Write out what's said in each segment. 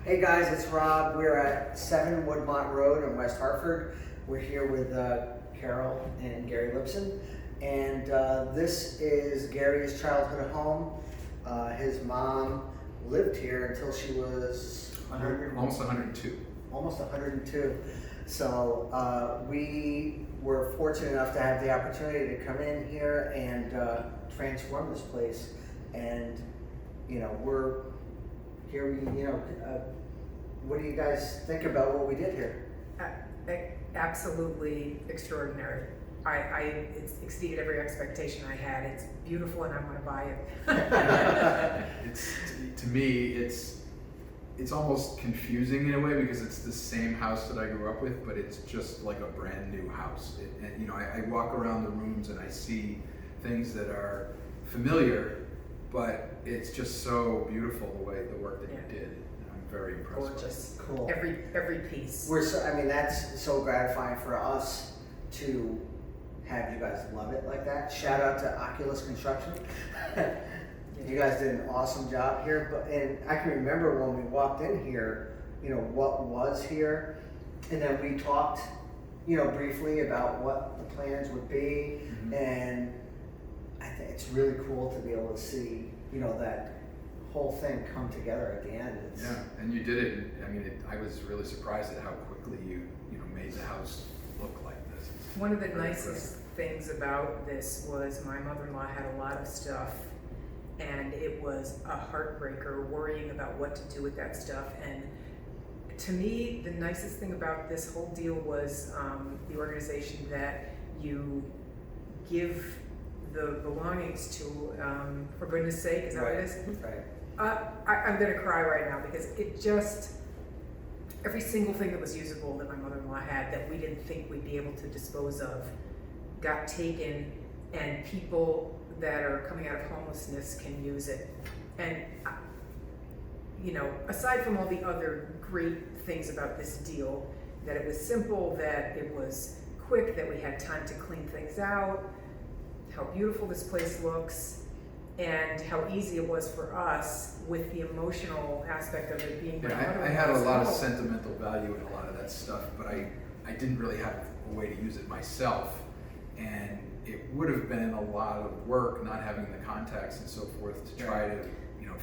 Hey guys, it's Rob. We're at 7 Woodmont Road in West Hartford. We're here with Carol and Gary Lipson. And this is Gary's childhood home. His mom lived here until she was almost 102. Almost 102. So we were fortunate enough to have the opportunity to come in here and transform this place. And we're here. What do you guys think about what we did here? Absolutely extraordinary. It's exceeded every expectation I had. It's beautiful, and I want to buy it. To me, it's almost confusing in a way because it's the same house that I grew up with, but it's just like a brand new house. I walk around the rooms and I see things that are familiar, but it's just so beautiful the work that you did. I'm very impressed. Gorgeous. Cool. Every piece. That's so gratifying for us to have you guys love it like that. Shout out to OCULUS Construction. You guys did an awesome job here. And I can remember when we walked in here, what was here, and then we talked, briefly about what the plans would be. Mm-hmm. And I think it's really cool to be able to see, that whole thing come together at the end. And you did it. I was really surprised at how quickly you made the house look like this. One of the nicest things about this was my mother-in-law had a lot of stuff, and it was a heartbreaker worrying about what to do with that stuff. And to me, the nicest thing about this whole deal was the organization that you give the belongings to, for goodness sake, is that what it is? Right. I'm gonna cry right now because it just, every single thing that was usable that my mother-in-law had that we didn't think we'd be able to dispose of got taken, and people that are coming out of homelessness can use it. And aside from all the other great things about this deal, that it was simple, that it was quick, that we had time to clean things out, how beautiful this place looks, and how easy it was for us with the emotional aspect of it being. I had a lot of sentimental value in a lot of that stuff, but I didn't really have a way to use it myself, and it would have been a lot of work not having the contacts and so forth to try to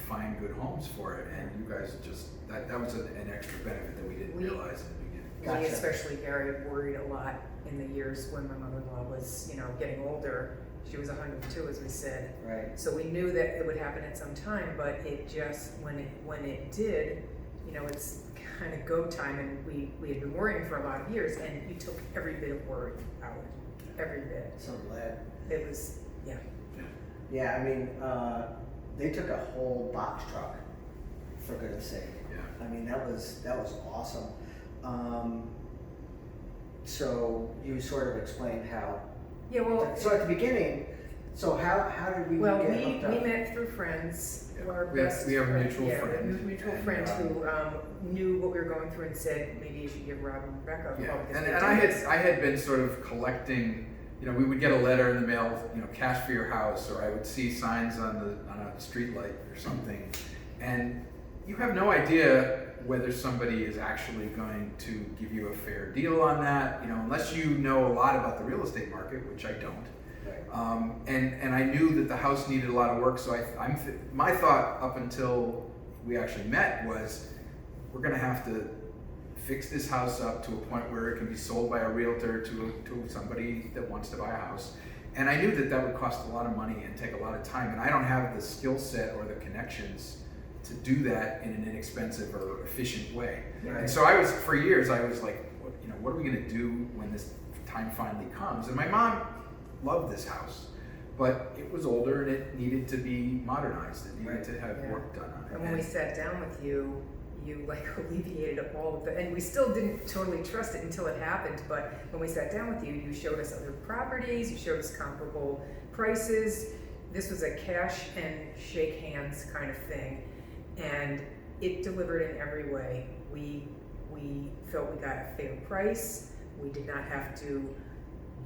find good homes for it. And you guys just that was an extra benefit that we didn't realize in the beginning. Gotcha. We, especially Gary, worried a lot in the years when my mother-in-law was getting older. She was 102, as we said. Right. So we knew that it would happen at some time, but it just, when it did, it's kind of go time, and we had been worrying for a lot of years, and you took every bit of worry out, every bit. So glad. It was, yeah. Yeah, they took a whole box truck, for goodness sake. Yeah. That was awesome. So you sort of explained how. Yeah, well. So at the beginning, how did we Well, get hooked up? we met through friends. Yeah. Our We have a mutual Yeah, friend. we have a mutual friend who knew what we were going through and said, maybe you should give Rob and Rebecca a call. Yeah, and I had been sort of collecting. We would get a letter in the mail, cash for your house, or I would see signs on a street light or something, and you have no idea whether somebody is actually going to give you a fair deal on that, unless you know a lot about the real estate market, which I don't. Right. And I knew that the house needed a lot of work, so my thought up until we actually met was, we're going to have to fix this house up to a point where it can be sold by a realtor to somebody that wants to buy a house. And I knew that would cost a lot of money and take a lot of time, and I don't have the skill set or the connections to do that in an inexpensive or efficient way. Right. And so for years I was like, what are we going to do when this time finally comes? And my mom loved this house, but it was older and it needed to be modernized. It needed to have work done on it. And when we sat down with you, you alleviated all of the, and we still didn't totally trust it until it happened, but when we sat down with you, you showed us other properties, you showed us comparable prices. This was a cash and shake hands kind of thing, and it delivered in every way. We felt we got a fair price. We did not have to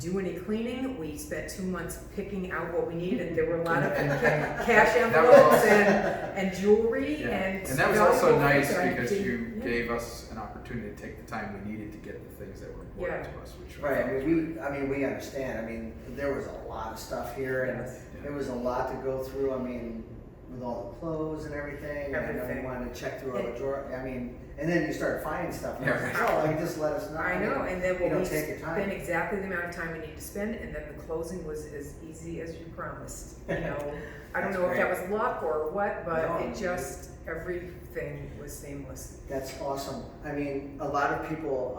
do any cleaning. We spent 2 months picking out what we needed, and there were a lot of cash envelopes and jewelry and that was also valuable nice things that I because didn't- you gave us an opportunity to take the time we needed to get the things that were important to us, which Right, I mean, we understand, I mean, there was a lot of stuff here, and Yes. it was a lot to go through, I mean, with all the clothes and everything, and I know you Everything. wanted to check through all the drawer, I mean, and then you start finding stuff, and Yeah. it's like, oh, like, just let us know. I know, and then you when know, we take your time. spent exactly the amount of time we need to spend, and then the closing was as easy as you promised. You know, I don't That's know if that great. was luck or what, but No. it just, everything was seamless. That's awesome. I mean, a lot of people,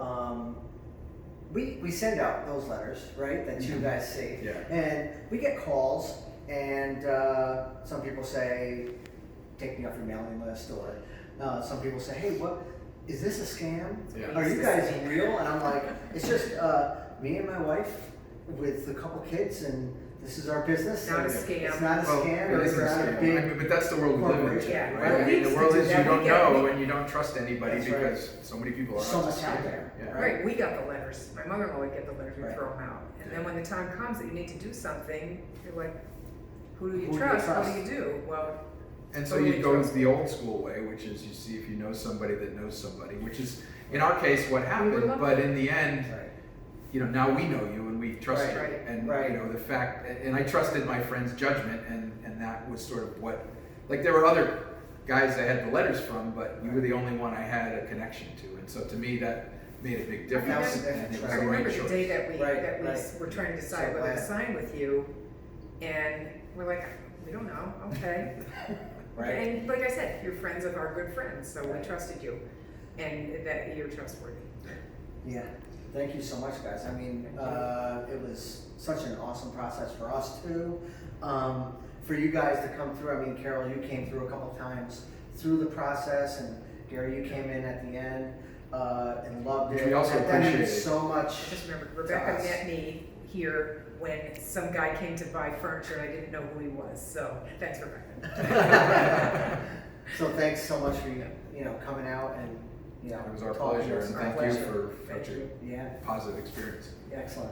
we send out those letters, right, that you guys see. Yeah. And we get calls, and some people say, take me off your mailing list, or some people say, hey, what, is this a scam? Yeah. Are you guys real? And I'm like, it's just me and my wife with a couple kids, and this is our business. Not a and scam. It's not a Well, scam. it It's isn't a not a scam. big. I mean, but that's the world we live in, corporation. today, Yeah, right? well, I we mean, the used world to do is you that. don't We get- know we- and you don't trust anybody That's right. because so many people are So out much out there. Yeah. Right, we got the letters. My mother-in-law would get the letters, we'd Right. throw them out. And then when the time comes that you need to do something, you're like, who do you Who do you trust? What trust? do you do? Well, And so Totally you go trust. the old school way, which is you see if you know somebody that knows somebody, which is in our case what happened. lucky. But in the end, Right. you know, now we know you and we trust Right, you. right, And right. you know the fact, and I trusted my friend's judgment, and that was sort of what, like there were other guys I had the letters from, but you were the only one I had a connection to, and so to me that made a big difference. That's- And it was that's I the right remember the choice. day that Right, we right. were trying to decide So whether to glad. sign with you, and we're like, we don't know, okay. Right. And like I said, you're friends of our good friends, so we Right. trusted you, and that you're trustworthy. Yeah, thank you so much, guys. I mean, it was such an awesome process for us too. For you guys to come through, I mean, Carol, you came through a couple times through the process, and Gary, you came in at the end and loved it. We also That meant appreciate it. so I much. just remember to Rebecca us. met me here when some guy came to buy furniture and I didn't know who he was, so thanks, Rebecca. So thanks so much for coming out and It was our talking to pleasure, us. and Our thank pleasure. you for Thank such a you. Yeah, positive experience. excellent.